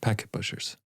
packet pushers.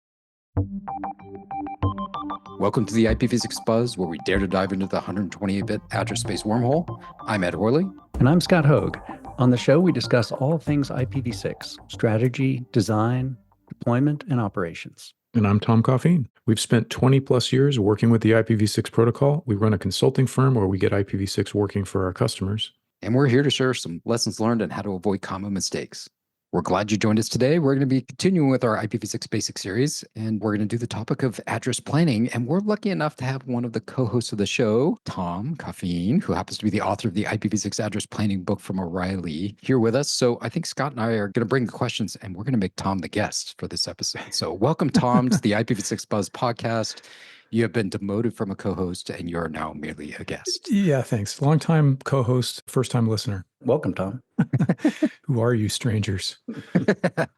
Welcome to the IPv6 Buzz, where we dare to dive into the 128-bit address space wormhole. I'm Ed Horley. And I'm Scott Hoag. On the show, we discuss all things IPv6, strategy, design, deployment, and operations. And I'm Tom Coffeen. We've spent 20 plus years working with the IPv6 protocol. We run a consulting firm where we get IPv6 working for our customers. And we're here to share some lessons learned and how to avoid common mistakes. We're glad you joined us today. We're going to be continuing with our IPv6 Basics series, and we're going to do the topic of address planning. And we're lucky enough to have one of the co-hosts of the show, Tom Coffeen, who happens to be the author of the IPv6 Address Planning book from O'Reilly, here with us. So I think Scott and I are going to bring the questions, and we're going to make Tom the guest for this episode. So welcome, Tom, to the IPv6 Buzz podcast. You have been demoted from a co-host, and you're now merely a guest. Yeah, thanks. Long-time co-host, first-time listener. Welcome, Tom. Who are you, strangers?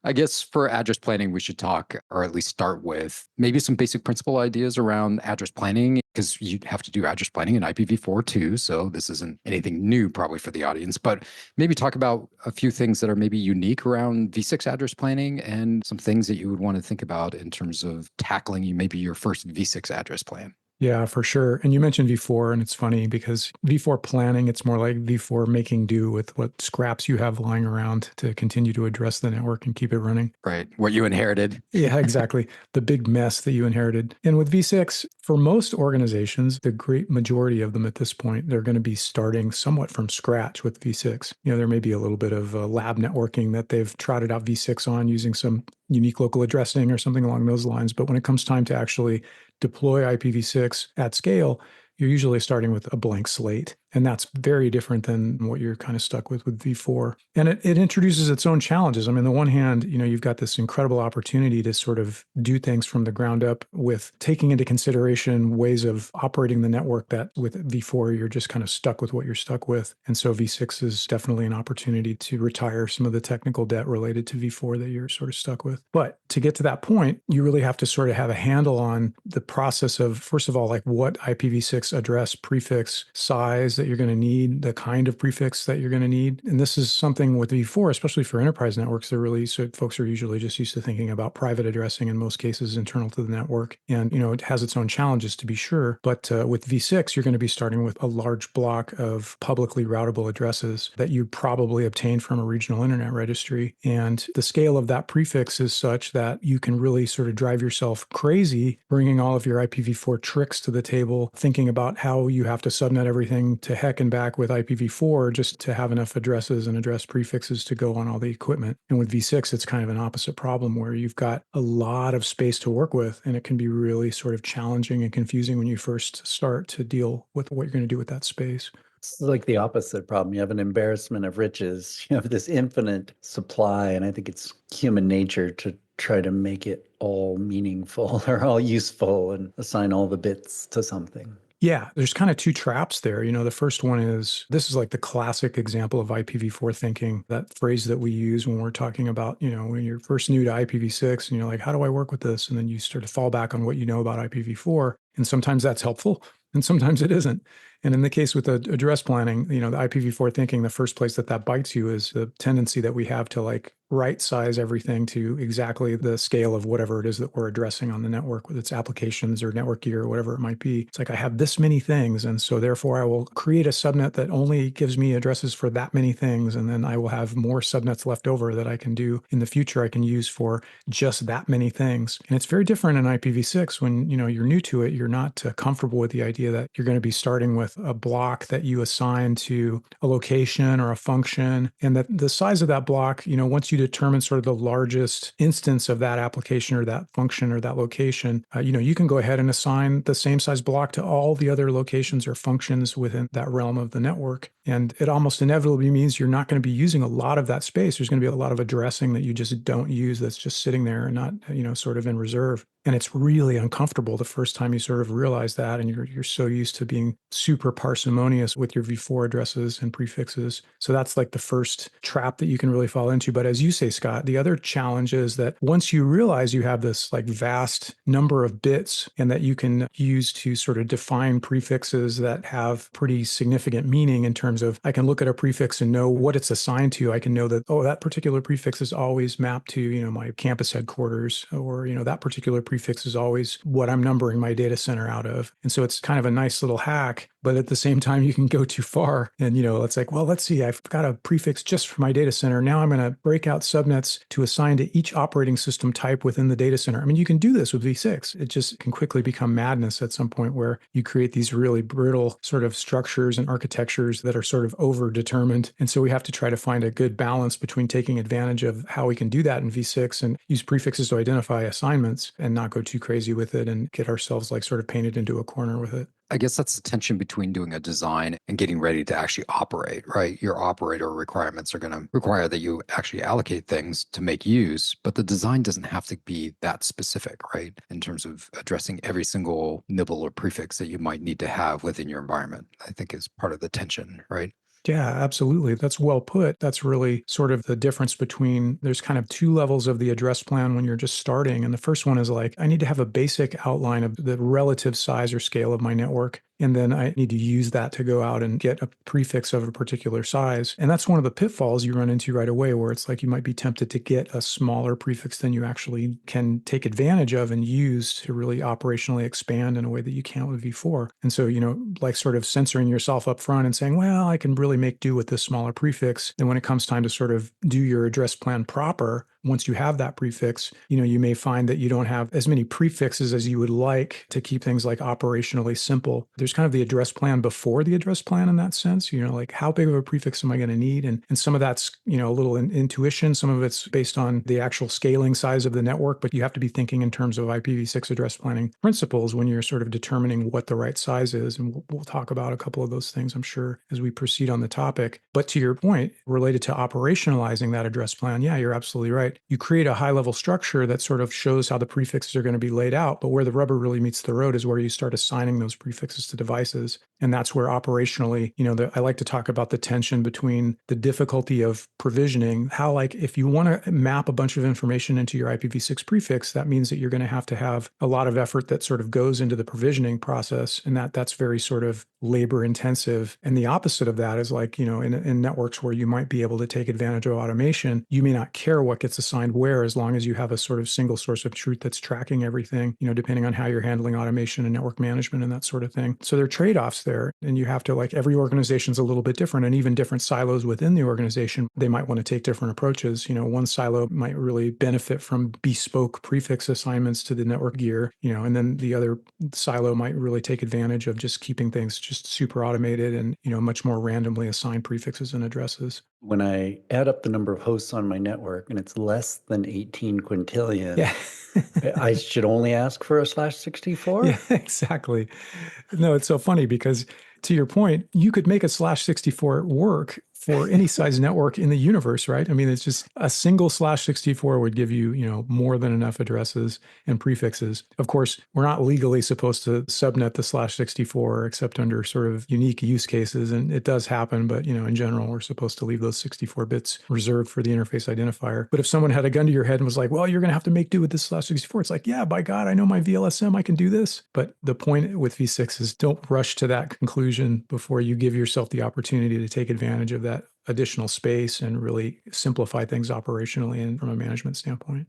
I guess for address planning, we should talk, or at least start with maybe some basic principle ideas around address planning, because you have to do address planning in IPv4 too. So this isn't anything new probably for the audience, but maybe talk about a few things that are maybe unique around V6 address planning and some things that you would want to think about in terms of tackling maybe your first V6 address plan. Yeah, for sure. And you mentioned V4, and it's funny because V4 planning, it's more like V4 making do with what scraps you have lying around to continue to address the network and keep it running. Right. What you inherited. Yeah, exactly. The big mess that you inherited. And with V6, for most organizations, the great majority of them at this point, they're going to be starting somewhat from scratch with V6. You know, there may be a little bit of lab networking that they've trotted out V6 on using some unique local addressing or something along those lines. But when it comes time to actually deploy IPv6 at scale, you're usually starting with a blank slate. And that's very different than what you're kind of stuck with V4. And it introduces its own challenges. I mean, on the one hand, you know, you've got this incredible opportunity to sort of do things from the ground up with taking into consideration ways of operating the network that with V4, you're just kind of stuck with what you're stuck with. And so V6 is definitely an opportunity to retire some of the technical debt related to V4 that you're sort of stuck with. But to get to that point, you really have to sort of have a handle on the process of, first of all, like what IPv6 address prefix size that you're going to need, the kind of prefix that you're going to need. And this is something with V4, especially for enterprise networks, so folks are usually just used to thinking about private addressing in most cases internal to the network. And, you know, it has its own challenges to be sure. But with V6, you're going to be starting with a large block of publicly routable addresses that you probably obtained from a regional internet registry. And the scale of that prefix is such that you can really sort of drive yourself crazy, bringing all of your IPv4 tricks to the table, thinking about how you have to subnet everything to heck and back with IPv4 just to have enough addresses and address prefixes to go on all the equipment. And with V6, it's kind of an opposite problem where you've got a lot of space to work with, and it can be really sort of challenging and confusing when you first start to deal with what you're going to do with that space. It's like the opposite problem. You have an embarrassment of riches. You have this infinite supply, and I think it's human nature to try to make it all meaningful or all useful and assign all the bits to something. Yeah, there's kind of two traps there. You know, the first one is, this is like the classic example of IPv4 thinking, that phrase that we use when we're talking about, you know, when you're first new to IPv6 and you're like, how do I work with this? And then you start to fall back on what you know about IPv4. And sometimes that's helpful and sometimes it isn't. And in the case with the address planning, you know, the IPv4 thinking, the first place that bites you is the tendency that we have to like right size everything to exactly the scale of whatever it is that we're addressing on the network, whether it's applications or network gear or whatever it might be. It's like, I have this many things. And so therefore I will create a subnet that only gives me addresses for that many things. And then I will have more subnets left over that I can do in the future, I can use for just that many things. And it's very different in IPv6 when, you know, you're new to it, you're not comfortable with the idea that you're going to be starting with a block that you assign to a location or a function. And that the size of that block, you know, once you determine sort of the largest instance of that application or that function or that location, you know, you can go ahead and assign the same size block to all the other locations or functions within that realm of the network. And it almost inevitably means you're not going to be using a lot of that space. There's going to be a lot of addressing that you just don't use that's just sitting there and not, you know, sort of in reserve. And it's really uncomfortable the first time you sort of realize that, and you're so used to being super parsimonious with your V4 addresses and prefixes. So that's like the first trap that you can really fall into. But as you say, Scott, the other challenge is that once you realize you have this like vast number of bits and that you can use to sort of define prefixes that have pretty significant meaning in terms terms of I can look at a prefix and know what it's assigned to. I can know that, oh, that particular prefix is always mapped to, my campus headquarters, or, that particular prefix is always what I'm numbering my data center out of. And so it's kind of a nice little hack, but at the same time, you can go too far. And, it's like, well, let's see, I've got a prefix just for my data center. Now I'm going to break out subnets to assign to each operating system type within the data center. I mean, you can do this with v6. It just can quickly become madness at some point where you create these really brittle sort of structures and architectures that are sort of over-determined. And so we have to try to find a good balance between taking advantage of how we can do that in v6 and use prefixes to identify assignments and not go too crazy with it and get ourselves like sort of painted into a corner with it. I guess that's the tension between doing a design and getting ready to actually operate, right? Your operator requirements are going to require that you actually allocate things to make use, but the design doesn't have to be that specific, right? In terms of addressing every single nibble or prefix that you might need to have within your environment, I think is part of the tension, right? Yeah, absolutely. That's well put. That's really sort of the difference between there's kind of two levels of the address plan when you're just starting. And the first one is like, I need to have a basic outline of the relative size or scale of my network. And then I need to use that to go out and get a prefix of a particular size. And that's one of the pitfalls you run into right away, where it's like you might be tempted to get a smaller prefix than you actually can take advantage of and use to really operationally expand in a way that you can't with v4. And so, like sort of censoring yourself up front and saying, well, I can really make do with this smaller prefix. And when it comes time to sort of do your address plan proper, once you have that prefix, you may find that you don't have as many prefixes as you would like to keep things like operationally simple. There's kind of the address plan before the address plan in that sense, like how big of a prefix am I going to need? And some of that's, a little intuition. Some of it's based on the actual scaling size of the network, but you have to be thinking in terms of IPv6 address planning principles when you're sort of determining what the right size is. And we'll talk about a couple of those things, I'm sure, as we proceed on the topic. But to your point, related to operationalizing that address plan, yeah, you're absolutely right. You create a high-level structure that sort of shows how the prefixes are going to be laid out, but where the rubber really meets the road is where you start assigning those prefixes to devices. And that's where operationally, I like to talk about the tension between the difficulty of provisioning, how like if you want to map a bunch of information into your IPv6 prefix, that means that you're going to have a lot of effort that sort of goes into the provisioning process, and that's very sort of labor intensive. And the opposite of that is like, in networks where you might be able to take advantage of automation, you may not care what gets assigned where, as long as you have a sort of single source of truth that's tracking everything, depending on how you're handling automation and network management and that sort of thing. So there are trade-offs there. And you have to, like, every organization's a little bit different, and even different silos within the organization, they might want to take different approaches. One silo might really benefit from bespoke prefix assignments to the network gear, and then the other silo might really take advantage of just keeping things just super automated and, much more randomly assigned prefixes and addresses. When I add up the number of hosts on my network and it's less than 18 quintillion, yeah. I should only ask for a /64? Yeah, exactly. No, it's so funny because to your point, you could make a /64 work for any size network in the universe, right? I mean, it's just a single /64 would give you, more than enough addresses and prefixes. Of course, we're not legally supposed to subnet the /64 except under sort of unique use cases. And it does happen, but, in general, we're supposed to leave those 64 bits reserved for the interface identifier. But if someone had a gun to your head and was like, well, you're going to have to make do with this /64, it's like, yeah, by God, I know my VLSM, I can do this. But the point with v6 is don't rush to that conclusion before you give yourself the opportunity to take advantage of that additional space and really simplify things operationally and from a management standpoint.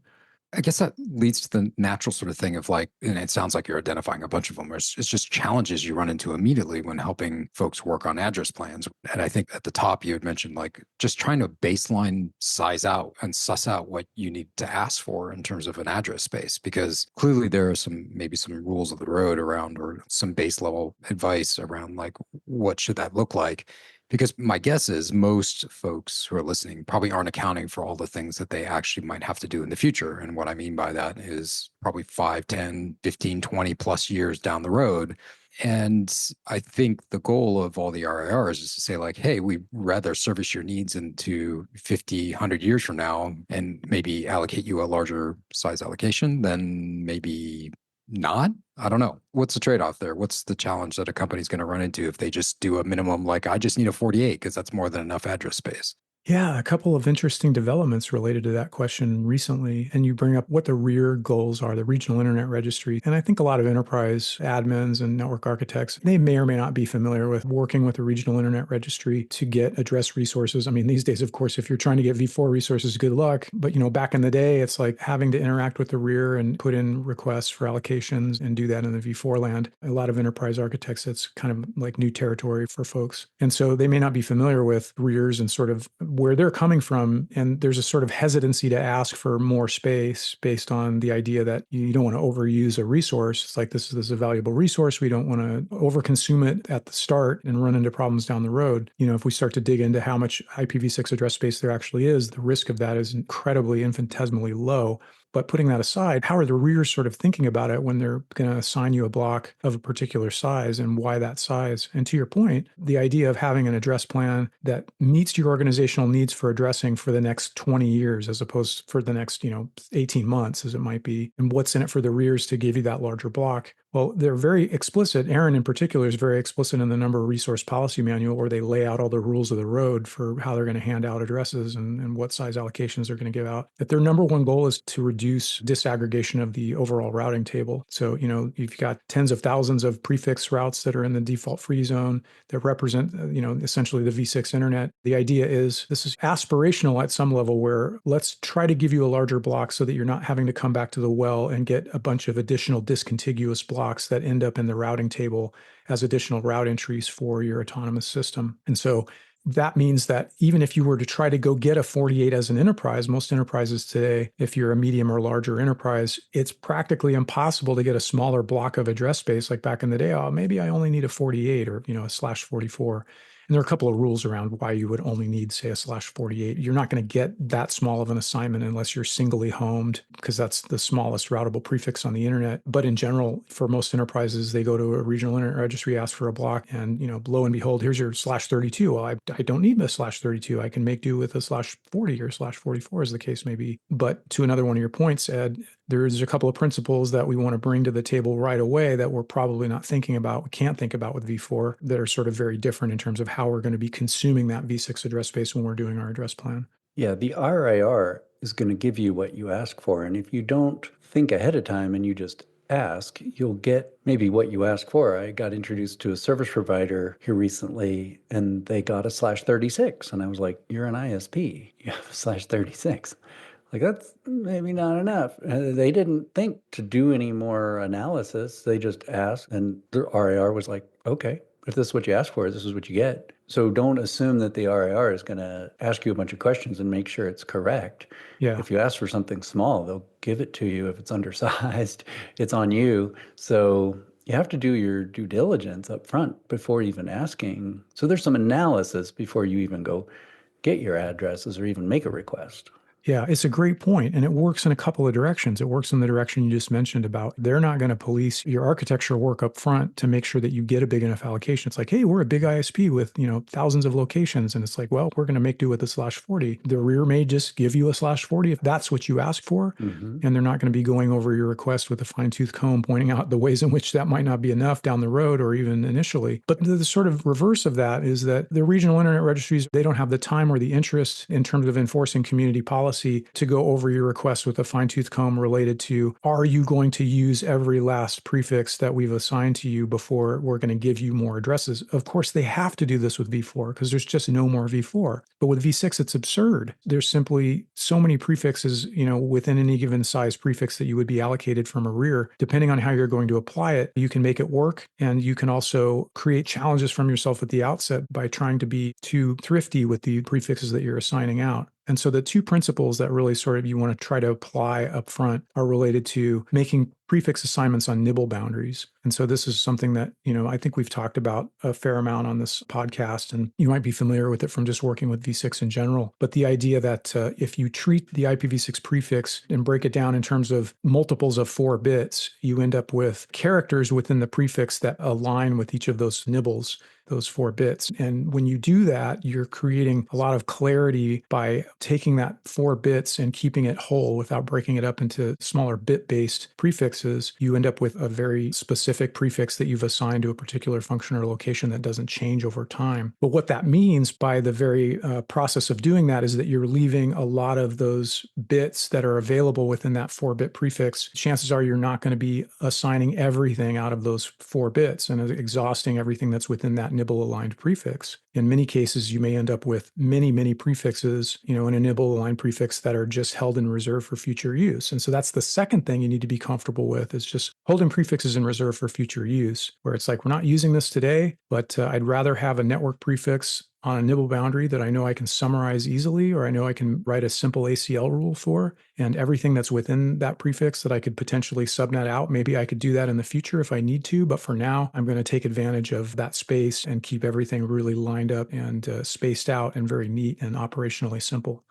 I guess that leads to the natural sort of thing of like, and it sounds like you're identifying a bunch of them, where it's just challenges you run into immediately when helping folks work on address plans. And I think at the top you had mentioned like just trying to baseline size out and suss out what you need to ask for in terms of an address space, because clearly there are maybe some rules of the road around, or some base level advice around like what should that look like. Because my guess is most folks who are listening probably aren't accounting for all the things that they actually might have to do in the future. And what I mean by that is probably 5, 10, 15, 20 plus years down the road. And I think the goal of all the RIRs is to say like, hey, we'd rather service your needs into 50, 100 years from now and maybe allocate you a larger size allocation than maybe not. I don't know. What's the trade-off there? What's the challenge that a company's going to run into if they just do a minimum, like I just need a 48 because that's more than enough address space? Yeah, a couple of interesting developments related to that question recently. And you bring up what the REAR goals are, the Regional Internet Registry. And I think a lot of enterprise admins and network architects, they may or may not be familiar with working with the Regional Internet Registry to get address resources. I mean, these days, of course, if you're trying to get V4 resources, good luck. But, back in the day, it's like having to interact with the REAR and put in requests for allocations and do that in the V4 land. A lot of enterprise architects, it's kind of like new territory for folks. And so they may not be familiar with REARs and sort of where they're coming from. And there's a sort of hesitancy to ask for more space based on the idea that you don't want to overuse a resource. It's like, this is a valuable resource. We don't want to overconsume it at the start and run into problems down the road. If we start to dig into how much IPv6 address space there actually is, the risk of that is incredibly infinitesimally low. But putting that aside, how are the REARs sort of thinking about it when they're going to assign you a block of a particular size, and why that size? And to your point, the idea of having an address plan that meets your organizational needs for addressing for the next 20 years, as opposed for the next, 18 months, as it might be, and what's in it for the REARs to give you that larger block. Well, they're very explicit. Aaron in particular is very explicit in the number resource policy manual, where they lay out all the rules of the road for how they're going to hand out addresses and what size allocations they're going to give out. That their number one goal is to reduce disaggregation of the overall routing table. So, you've got tens of thousands of prefix routes that are in the default free zone that represent, essentially the V6 internet. The idea is this is aspirational at some level, where let's try to give you a larger block so that you're not having to come back to the well and get a bunch of additional discontiguous blocks that end up in the routing table as additional route entries for your autonomous system. And so that means that even if you were to try to go get a 48 as an enterprise, most enterprises today, if you're a medium or larger enterprise, it's practically impossible to get a smaller block of address space. Like back in the day, maybe I only need a 48 or, a /44. And there are a couple of rules around why you would only need, say, a /48. You're not going to get that small of an assignment unless you're singly homed, because that's the smallest routable prefix on the internet. But in general, for most enterprises, they go to a regional internet registry, ask for a block, and, lo and behold, here's your /32. Well, I don't need a /32. I can make do with a /40 or /44, as the case may be. But to another one of your points, Ed, there's a couple of principles that we want to bring to the table right away that we're probably not thinking about, we can't think about with V4, that are sort of very different in terms of how we're going to be consuming that V6 address space when we're doing our address plan. Yeah, the RIR is going to give you what you ask for. And if you don't think ahead of time and you just ask, you'll get maybe what you ask for. I got introduced to a service provider here recently, and they got a /36. And I was like, you're an ISP. You have a /36. Like, that's maybe not enough. They didn't think to do any more analysis. They just asked, and the RIR was like, okay, if this is what you ask for, this is what you get. So don't assume that the RIR is going to ask you a bunch of questions and make sure it's correct. Yeah. If you ask for something small, they'll give it to you. If it's undersized, it's on you. So you have to do your due diligence up front before even asking. So there's some analysis before you even go get your addresses or even make a request. Yeah, it's a great point, and it works in a couple of directions. It works in the direction you just mentioned about they're not going to police your architecture work up front to make sure that you get a big enough allocation. It's like, hey, we're a big ISP with, thousands of locations, and it's like, well, we're going to make do with a /40. The REAR may just give you a /40 if that's what you ask for, and they're not going to be going over your request with a fine-tooth comb, pointing out the ways in which that might not be enough down the road or even initially. But the sort of reverse of that is that the regional internet registries, they don't have the time or the interest in terms of enforcing community policy to go over your request with a fine-tooth comb related to, are you going to use every last prefix that we've assigned to you before we're going to give you more addresses? Of course, they have to do this with V4 because there's just no more V4. But with V6, it's absurd. There's simply so many prefixes, within any given size prefix that you would be allocated from a REAR. Depending on how you're going to apply it, you can make it work. And you can also create challenges from yourself at the outset by trying to be too thrifty with the prefixes that you're assigning out. And so the two principles that really sort of you want to try to apply up front are related to making prefix assignments on nibble boundaries. And so this is something that, I think we've talked about a fair amount on this podcast, and you might be familiar with it from just working with V6 in general. But the idea that if you treat the IPv6 prefix and break it down in terms of multiples of 4 bits, you end up with characters within the prefix that align with each of those nibbles. those 4 bits. And when you do that, you're creating a lot of clarity by taking that 4 bits and keeping it whole without breaking it up into smaller bit-based prefixes. You end up with a very specific prefix that you've assigned to a particular function or location that doesn't change over time. But what that means by the very process of doing that is that you're leaving a lot of those bits that are available within that 4-bit prefix. Chances are you're not going to be assigning everything out of those 4 bits and exhausting everything that's within that nibble aligned prefix. In many cases, you may end up with many, many prefixes, in a nibble aligned prefix that are just held in reserve for future use. And so that's the second thing you need to be comfortable with, is just holding prefixes in reserve for future use, where it's like, we're not using this today, but I'd rather have a network prefix on a nibble boundary that I know I can summarize easily, or I know I can write a simple ACL rule for, and everything that's within that prefix that I could potentially subnet out. Maybe I could do that in the future if I need to, but for now, I'm going to take advantage of that space and keep everything really lined up and spaced out and very neat and operationally simple.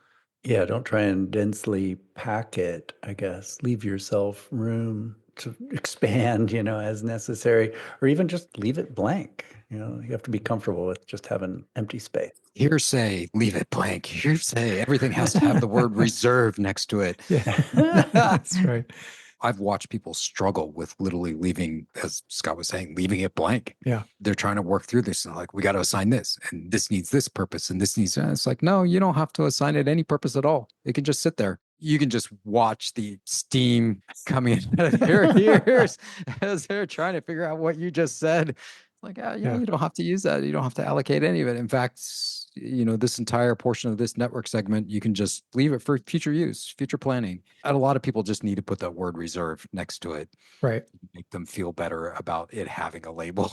Yeah, don't try and densely pack it, I guess. Leave yourself room to expand, as necessary, or even just leave it blank. You have to be comfortable with just having empty space. Hearsay, leave it blank. Hearsay, everything has to have the word reserve next to it. Yeah, that's right. I've watched people struggle with literally leaving, as Scott was saying, leaving it blank. Yeah. They're trying to work through this and like, we got to assign this, and this needs this purpose, and this needs, it's like, no, you don't have to assign it any purpose at all. It can just sit there. You can just watch the steam coming out of their ears as they're trying to figure out what you just said. Like, you don't have to use that. You don't have to allocate any of it. In fact, this entire portion of this network segment, you can just leave it for future use, future planning. And a lot of people just need to put that word reserve next to it. Right. Make them feel better about it having a label.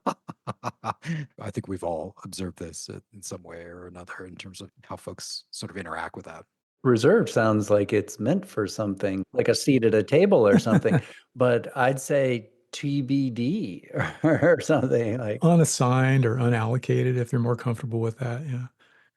I think we've all observed this in some way or another in terms of how folks sort of interact with that. Reserved sounds like it's meant for something, like a seat at a table or something, but I'd say TBD or something like unassigned or unallocated, if you're more comfortable with that. Yeah.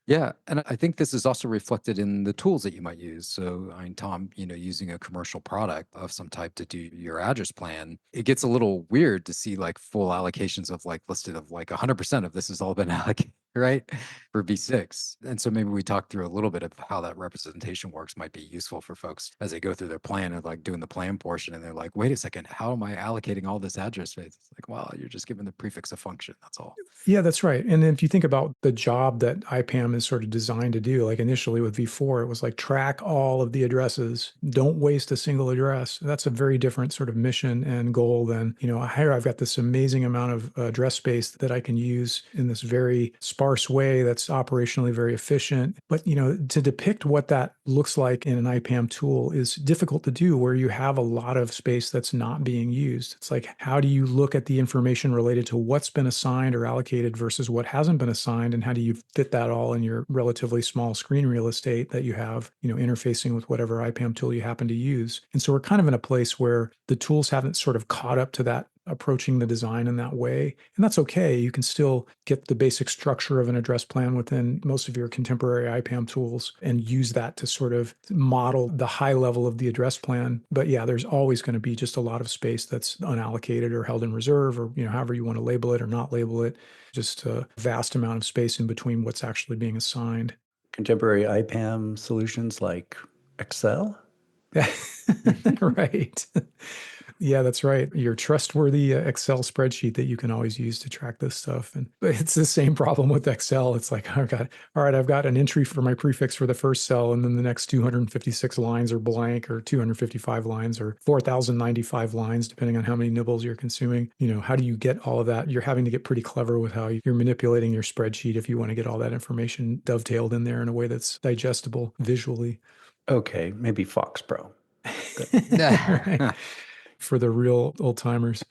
Yeah. And I think this is also reflected in the tools that you might use. So, Tom, using a commercial product of some type to do your address plan, it gets a little weird to see like full allocations of like listed of like 100% of this has all been allocated, right? For V6. And so maybe we talk through a little bit of how that representation works might be useful for folks as they go through their plan of like doing the plan portion. And they're like, wait a second, how am I allocating all this address space? It's like, well, you're just giving the prefix a function. That's all. Yeah, that's right. And then if you think about the job that IPAM is sort of designed to do, like initially with V4, it was like track all of the addresses, don't waste a single address. That's a very different sort of mission and goal than, here I've got this amazing amount of address space that I can use in this very sparse way that's operationally very efficient. But, to depict what that looks like in an IPAM tool is difficult to do where you have a lot of space that's not being used. It's like, how do you look at the information related to what's been assigned or allocated versus what hasn't been assigned, and how do you fit that all in your relatively small screen real estate that you have, interfacing with whatever IPAM tool you happen to use. And so we're kind of in a place where the tools haven't sort of caught up to that, approaching the design in that way. And that's okay. You can still get the basic structure of an address plan within most of your contemporary IPAM tools and use that to sort of model the high level of the address plan. But yeah, there's always going to be just a lot of space that's unallocated or held in reserve, or however you want to label it or not label it, just a vast amount of space in between what's actually being assigned. Contemporary IPAM solutions like Excel? Right. Yeah, that's right. Your trustworthy Excel spreadsheet that you can always use to track this stuff. But it's the same problem with Excel. It's like, all right, I've got an entry for my prefix for the first cell, and then the next 256 lines are blank, or 255 lines, or 4,095 lines, depending on how many nibbles you're consuming. How do you get all of that? You're having to get pretty clever with how you're manipulating your spreadsheet if you want to get all that information dovetailed in there in a way that's digestible visually. Okay, maybe Fox Pro. Right. For the real old timers.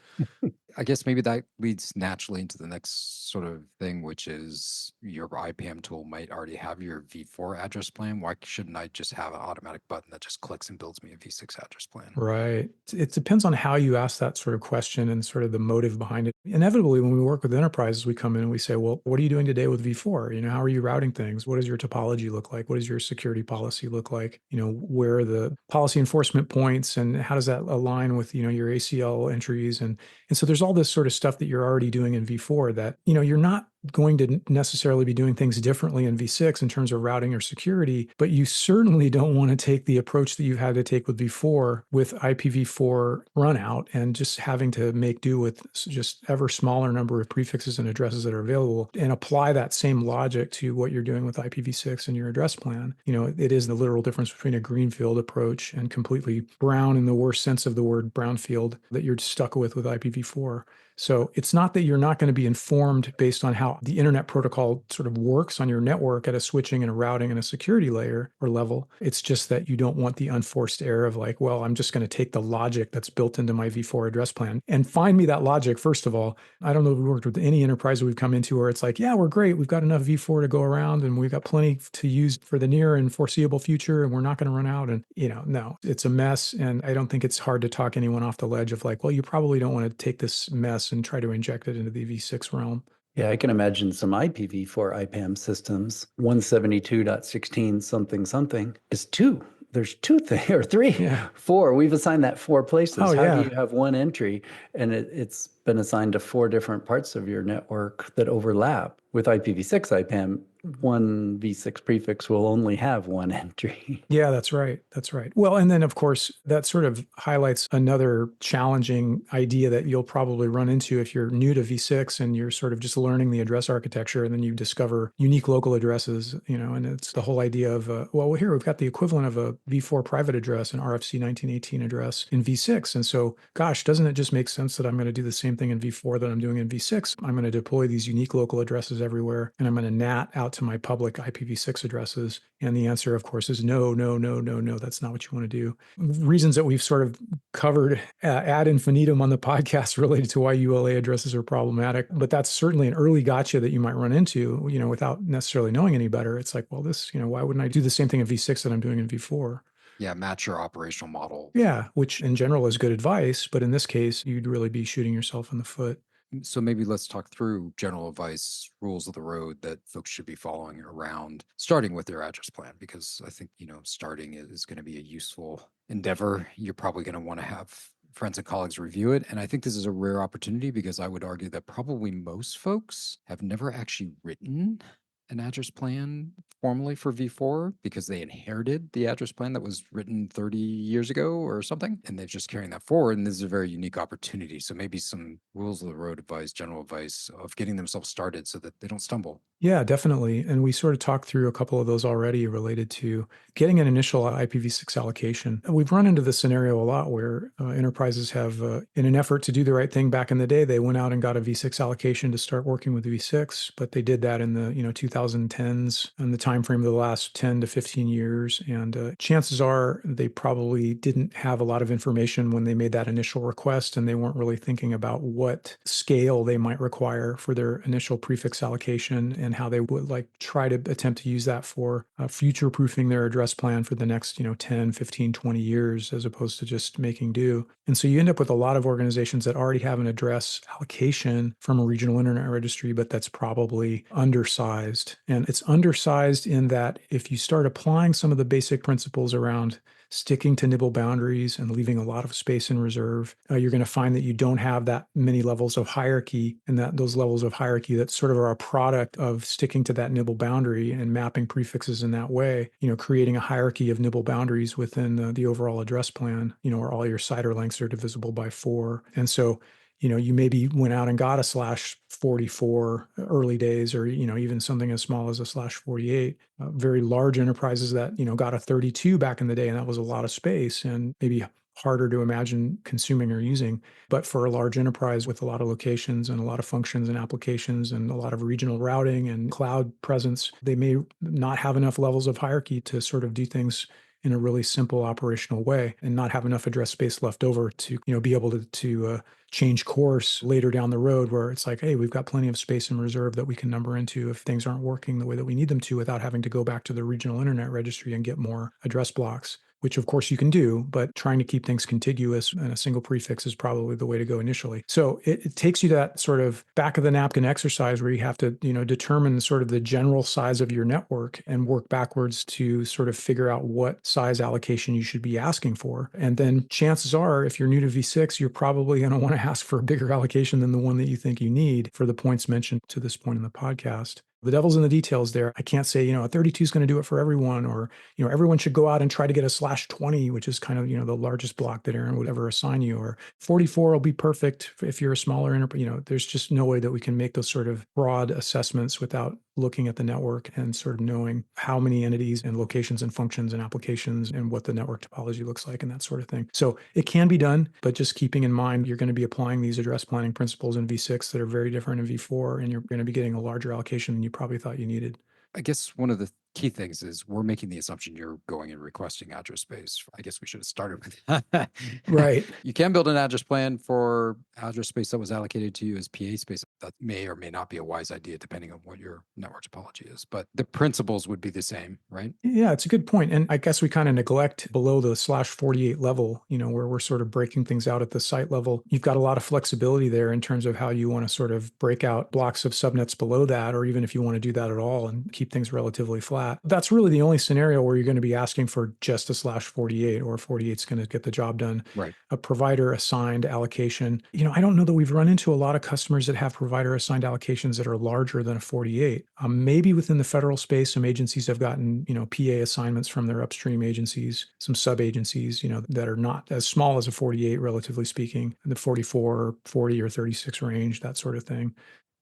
I guess maybe that leads naturally into the next sort of thing, which is your IPAM tool might already have your V4 address plan. Why shouldn't I just have an automatic button that just clicks and builds me a V6 address plan? Right. It depends on how you ask that sort of question and sort of the motive behind it. Inevitably, when we work with enterprises, we come in and we say, well, what are you doing today with V4? How are you routing things? What does your topology look like? What does your security policy look like? Where are the policy enforcement points, and how does that align with, your ACL entries? And so there's all all this sort of stuff that you're already doing in v4 that, you're not going to necessarily be doing things differently in v6 in terms of routing or security, but you certainly don't want to take the approach that you've had to take with v4 with IPv4 runout and just having to make do with just ever smaller number of prefixes and addresses that are available and apply that same logic to what you're doing with IPv6 and your address plan. It is the literal difference between a greenfield approach and completely brown in the worst sense of the word brownfield that you're stuck with IPv4. So it's not that you're not going to be informed based on how the internet protocol sort of works on your network at a switching and a routing and a security layer or level. It's just that you don't want the unforced error of like, well, I'm just going to take the logic that's built into my v4 address plan and find me that logic. First of all, I don't know if we worked with any enterprise that we've come into where it's like, yeah, we're great. We've got enough v4 to go around and we've got plenty to use for the near and foreseeable future. And we're not going to run out. And, no, it's a mess. And I don't think it's hard to talk anyone off the ledge of like, well, you probably don't want to take this mess and try to inject it into the v6 realm. Yeah, I can imagine some IPv4 IPAM systems. 172.16 something something is two. There's two things or three, Yeah. four. We've assigned that four places. Oh, How yeah. do you have one entry and it's been assigned to four different parts of your network that overlap? With IPv6 IPAM, one v6 prefix will only have one entry. Yeah, that's right. That's right. Well, and then of course, that sort of highlights another challenging idea that you'll probably run into if you're new to v6 and you're sort of just learning the address architecture and then you discover unique local addresses, and it's the whole idea of, well, here we've got the equivalent of a v4 private address, an RFC 1918 address in v6. And so, gosh, doesn't it just make sense that I'm going to do the same thing in v4 that I'm doing in v6? I'm going to deploy these unique local addresses everywhere, and I'm going to NAT out to my public IPv6 addresses. And the answer, of course, is no, no, no, no, no. That's not what you want to do. Reasons that we've sort of covered ad infinitum on the podcast related to why ULA addresses are problematic. But that's certainly an early gotcha that you might run into, without necessarily knowing any better. It's like, well, this, why wouldn't I do the same thing in v6 that I'm doing in v4? Yeah, match your operational model. Yeah, which in general is good advice. But in this case, you'd really be shooting yourself in the foot. So maybe let's talk through general advice, rules of the road that folks should be following around starting with their address plan, because I think, starting is going to be a useful endeavor. You're probably going to want to have friends and colleagues review it. And I think this is a rare opportunity because I would argue that probably most folks have never actually written an address plan formally for v4 because they inherited the address plan that was written 30 years ago or something, and they're just carrying that forward. And this is a very unique opportunity. So maybe some rules of the road advice, general advice of getting themselves started so that they don't stumble. Yeah, definitely. And we sort of talked through a couple of those already related to getting an initial IPv6 allocation. We've run into this scenario a lot where enterprises have, in an effort to do the right thing back in the day, they went out and got a v6 allocation to start working with v6, but they did that in the 2010s and the time frame of the last 10 to 15 years. And chances are they probably didn't have a lot of information when they made that initial request, and they weren't really thinking about what scale they might require for their initial prefix allocation and how they would try to attempt to use that for future-proofing their address plan for the next 10, 15, 20 years, as opposed to just making do. And so you end up with a lot of organizations that already have an address allocation from a regional internet registry, but that's probably undersized. And it's undersized in that if you start applying some of the basic principles around sticking to nibble boundaries and leaving a lot of space in reserve, you're going to find that you don't have that many levels of hierarchy, and that those levels of hierarchy that sort of are a product of sticking to that nibble boundary and mapping prefixes in that way, creating a hierarchy of nibble boundaries within the overall address plan, where all your CIDR lengths are divisible by 4. And so you maybe went out and got a /44 early days, or, even something as small as a /48. Very large enterprises that, got a 32 back in the day, and that was a lot of space and maybe harder to imagine consuming or using. But for a large enterprise with a lot of locations and a lot of functions and applications and a lot of regional routing and cloud presence, they may not have enough levels of hierarchy to sort of do things in a really simple operational way and not have enough address space left over to, be able to change course later down the road, where it's like, hey, we've got plenty of space in reserve that we can number into if things aren't working the way that we need them to without having to go back to the regional internet registry and get more address blocks. which of course you can do, but trying to keep things contiguous and a single prefix is probably the way to go initially. So it takes you to that sort of back of the napkin exercise where you have to, determine sort of the general size of your network and work backwards to sort of figure out what size allocation you should be asking for. And then chances are, if you're new to V6, you're probably going to want to ask for a bigger allocation than the one that you think you need for the points mentioned to this point in the podcast. The devil's in the details there. I can't say, a 32 is going to do it for everyone, or, everyone should go out and try to get a /20, which is kind of, the largest block that Aaron would ever assign you, or 44 will be perfect if you're a smaller, there's just no way that we can make those sort of broad assessments without looking at the network and sort of knowing how many entities and locations and functions and applications and what the network topology looks like and that sort of thing. So it can be done, but just keeping in mind, you're going to be applying these address planning principles in V6 that are very different in V4, and you're going to be getting a larger allocation than you probably thought you needed. I guess one of the key things is we're making the assumption you're going and requesting address space. I guess we should have started with that. Right. You can build an address plan for address space that was allocated to you as PA space. That may or may not be a wise idea depending on what your network topology is, but the principles would be the same, right? Yeah, it's a good point. And I guess we kind of neglect below the /48 level, where we're sort of breaking things out at the site level. You've got a lot of flexibility there in terms of how you want to sort of break out blocks of subnets below that, or even if you want to do that at all and keep things relatively flat. That's really the only scenario where you're going to be asking for just a /48, or 48 is going to get the job done. Right. A provider assigned allocation. I don't know that we've run into a lot of customers that have provider assigned allocations that are larger than a 48. Maybe within the federal space, some agencies have gotten, PA assignments from their upstream agencies, some sub agencies, that are not as small as a 48, relatively speaking, the 44, 40, or 36 range, that sort of thing.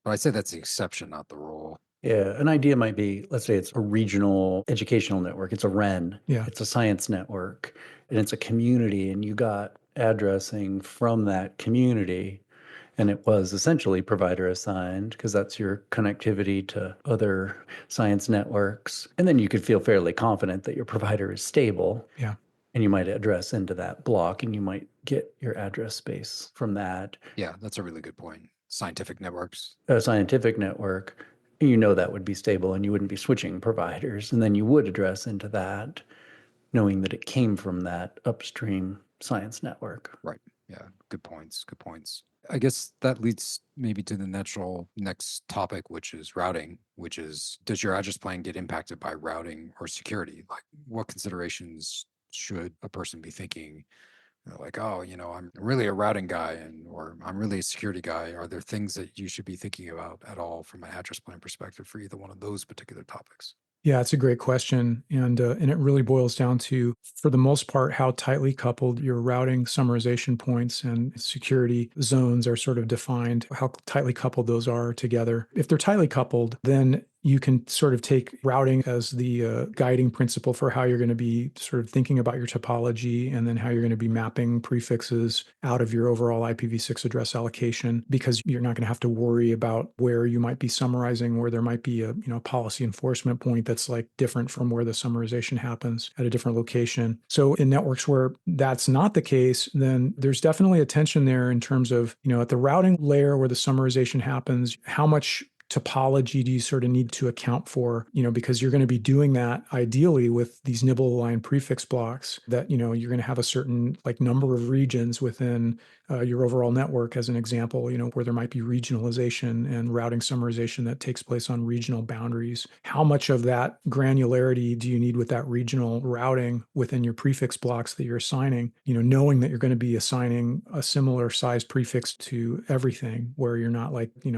But I say that's the exception, not the rule. Yeah, an idea might be, let's say it's a regional educational network. It's a REN. Yeah. It's a science network, and it's a community, and you got addressing from that community, and it was essentially provider assigned because that's your connectivity to other science networks. And then you could feel fairly confident that your provider is stable. Yeah. And you might address into that block, and you might get your address space from that. Yeah, that's a really good point. Scientific networks. A scientific network, that would be stable, and you wouldn't be switching providers. And then you would address into that, knowing that it came from that upstream science network. Right. Yeah. Good points. Good points. I guess that leads maybe to the natural next topic, which is routing, which is, does your address plan get impacted by routing or security? Like, what considerations should a person be thinking? Like, oh, I'm really a routing guy, or I'm really a security guy. Are there things that you should be thinking about at all from an address plan perspective for either one of those particular topics? Yeah, it's a great question. And it really boils down to, for the most part, how tightly coupled your routing summarization points and security zones are sort of defined, how tightly coupled those are together. If they're tightly coupled, then you can sort of take routing as the guiding principle for how you're going to be sort of thinking about your topology, and then how you're going to be mapping prefixes out of your overall IPv6 address allocation, because you're not going to have to worry about where you might be summarizing, where there might be a policy enforcement point that's like different from where the summarization happens at a different location. So in networks where that's not the case, then there's definitely a tension there in terms of, at the routing layer where the summarization happens, how much topology do you sort of need to account for, because you're going to be doing that ideally with these nibble aligned prefix blocks that, you're going to have a certain number of regions within your overall network, as an example, where there might be regionalization and routing summarization that takes place on regional boundaries. How much of that granularity do you need with that regional routing within your prefix blocks that you're assigning, knowing that you're going to be assigning a similar size prefix to everything, where you're not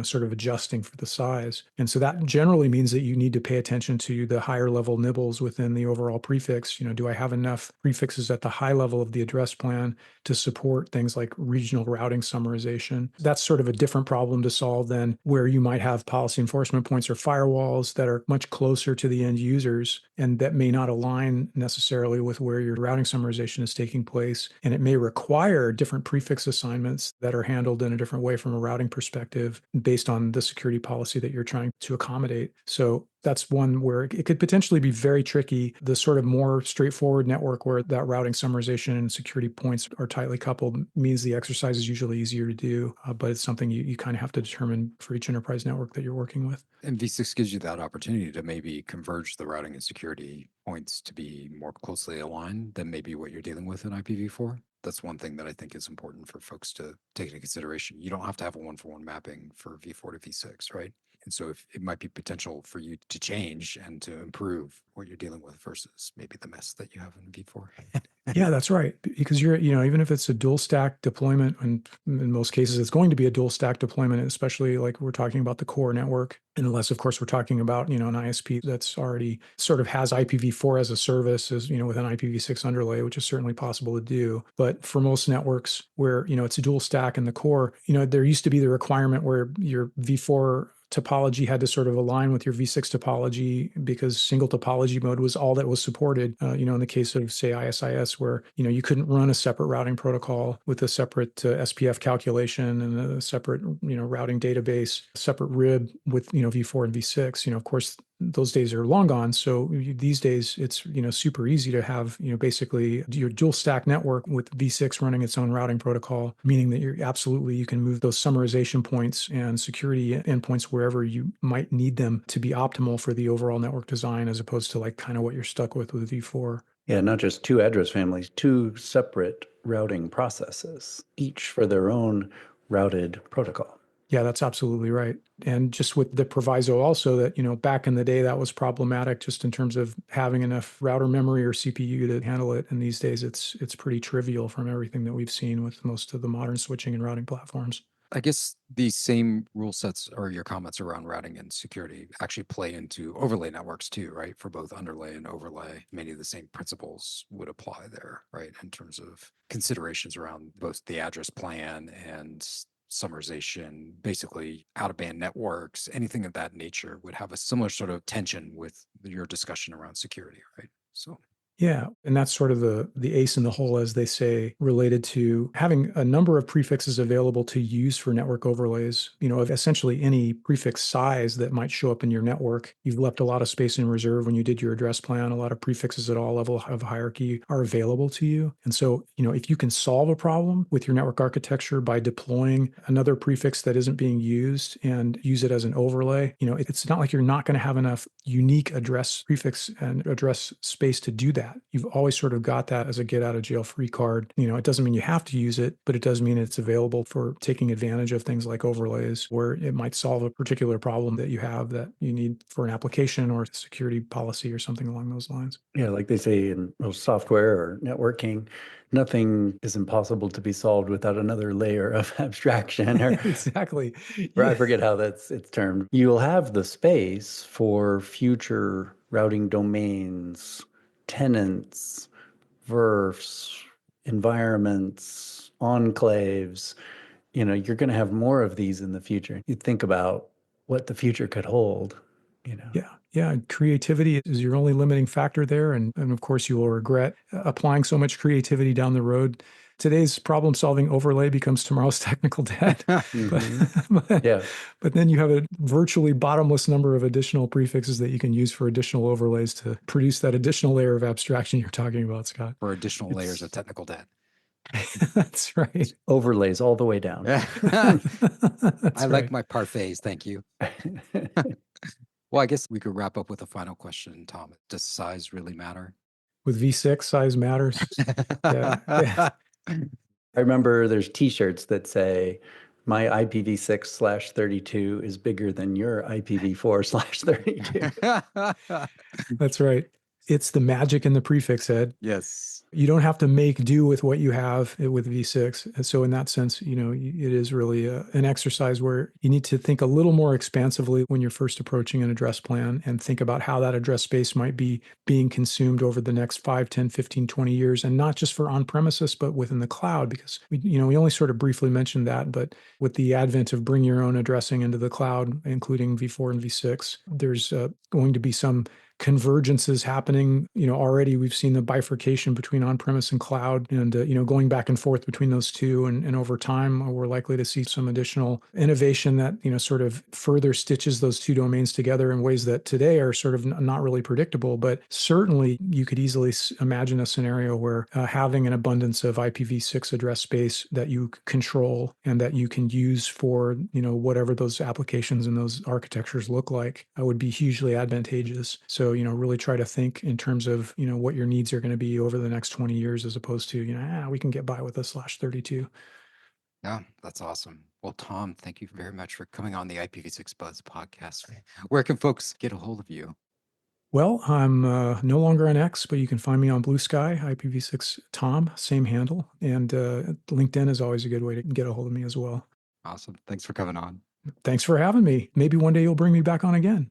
sort of adjusting for the size. And so that generally means that you need to pay attention to the higher level nibbles within the overall prefix. Do I have enough prefixes at the high level of the address plan to support things like regional routing summarization? That's sort of a different problem to solve than where you might have policy enforcement points or firewalls that are much closer to the end users, and that may not align necessarily with where your routing summarization is taking place. And it may require different prefix assignments that are handled in a different way from a routing perspective based on the security policy policy that you're trying to accommodate. So that's one where it could potentially be very tricky. The sort of more straightforward network where that routing summarization and security points are tightly coupled means the exercise is usually easier to do, but it's something you kind of have to determine for each enterprise network that you're working with. And V6 gives you that opportunity to maybe converge the routing and security points to be more closely aligned than maybe what you're dealing with in IPv4. That's one thing that I think is important for folks to take into consideration. You don't have to have a one-for-one mapping for V4 to V6, right? And so if it might be potential for you to change and to improve what you're dealing with versus maybe the mess that you have in V4. Yeah, that's right. Because even if it's a dual stack deployment, and in most cases it's going to be a dual stack deployment, especially like we're talking about the core network, unless of course we're talking about, an ISP that's already sort of has IPv4 as a service, with an IPv6 underlay, which is certainly possible to do. But for most networks where, it's a dual stack in the core, there used to be the requirement where your V4 topology had to sort of align with your V6 topology because single topology mode was all that was supported. In the case of, say, ISIS, where, you couldn't run a separate routing protocol with a separate SPF calculation and a separate, routing database, separate RIB with, V4 and V6. Of course, those days are long gone. So these days it's, super easy to have, basically your dual stack network with V6 running its own routing protocol, meaning that you can move those summarization points and security endpoints wherever you might need them to be optimal for the overall network design, as opposed to like kind of what you're stuck with V4. Yeah, not just two address families, two separate routing processes, each for their own routed protocol. Yeah, that's absolutely right. And just with the proviso also that, back in the day, that was problematic just in terms of having enough router memory or CPU to handle it. And these days it's pretty trivial from everything that we've seen with most of the modern switching and routing platforms. I guess these same rule sets or your comments around routing and security actually play into overlay networks too, right? For both underlay and overlay, many of the same principles would apply there, right? In terms of considerations around both the address plan and summarization, basically out-of-band networks, anything of that nature would have a similar sort of tension with your discussion around security, right? So yeah, and that's sort of the ace in the hole, as they say, related to having a number of prefixes available to use for network overlays, of essentially any prefix size that might show up in your network. You've left a lot of space in reserve when you did your address plan. A lot of prefixes at all level of hierarchy are available to you. And so, if you can solve a problem with your network architecture by deploying another prefix that isn't being used and use it as an overlay, it's not like you're not going to have enough unique address prefix and address space to do that. You've always sort of got that as a get out of jail free card. It doesn't mean you have to use it, but it does mean it's available for taking advantage of things like overlays where it might solve a particular problem that you have that you need for an application or security policy or something along those lines. Yeah, like they say in most software or networking, nothing is impossible to be solved without another layer of abstraction or exactly. or I forget how it's termed. You'll have the space for future routing domains, tenants, verfs, environments, enclaves. You're going to have more of these in the future. You think about what the future could hold. Yeah. Creativity is your only limiting factor there. And of course, you will regret applying so much creativity down the road. Today's problem solving overlay becomes tomorrow's technical debt. But then you have a virtually bottomless number of additional prefixes that you can use for additional overlays to produce that additional layer of abstraction you're talking about, Scott. for additional layers of technical debt. That's right. Overlays all the way down. I like my parfaits. Thank you. Well, I guess we could wrap up with a final question, Tom. Does size really matter? With V6, size matters. I remember there's t-shirts that say, my IPv6/32 is bigger than your IPv4/32. That's right. It's the magic in the prefix, Ed. Yes. You don't have to make do with what you have with V6. And so in that sense, it is really an exercise where you need to think a little more expansively when you're first approaching an address plan and think about how that address space might be being consumed over the next 5, 10, 15, 20 years, and not just for on-premises, but within the cloud, because we only sort of briefly mentioned that, but with the advent of bring your own addressing into the cloud, including V4 and V6, there's going to be some convergences happening. Already we've seen the bifurcation between on-premise and cloud, and going back and forth between those two. And over time, we're likely to see some additional innovation that sort of further stitches those two domains together in ways that today are sort of not really predictable. But certainly, you could easily imagine a scenario where having an abundance of IPv6 address space that you control and that you can use for whatever those applications and those architectures look like would be hugely advantageous. So really try to think in terms of what your needs are going to be over the next 20 years, as opposed to we can get by with a /32. Yeah, that's awesome. Well, Tom, thank you very much for coming on the IPv6 Buzz podcast. Where can folks get a hold of you? Well, I'm no longer on X, but you can find me on Blue Sky, IPv6 Tom, same handle. And LinkedIn is always a good way to get a hold of me as well. Awesome. Thanks for coming on. Thanks for having me. Maybe one day you'll bring me back on again.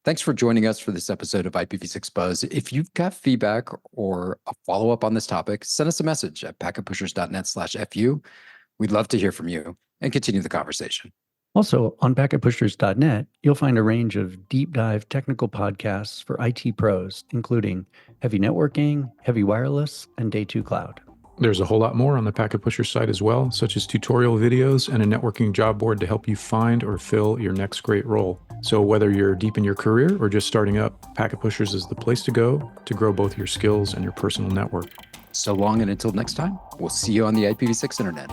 Thanks for joining us for this episode of IPv6 Buzz. If you've got feedback or a follow-up on this topic, send us a message at packetpushers.net/FU. We'd love to hear from you and continue the conversation. Also, on packetpushers.net, you'll find a range of deep dive technical podcasts for IT pros, including heavy networking, heavy wireless, and day 2 cloud. There's a whole lot more on the Packet Pushers site as well, such as tutorial videos and a networking job board to help you find or fill your next great role. So whether you're deep in your career or just starting up, Packet Pushers is the place to go to grow both your skills and your personal network. So long, and until next time, we'll see you on the IPv6 internet.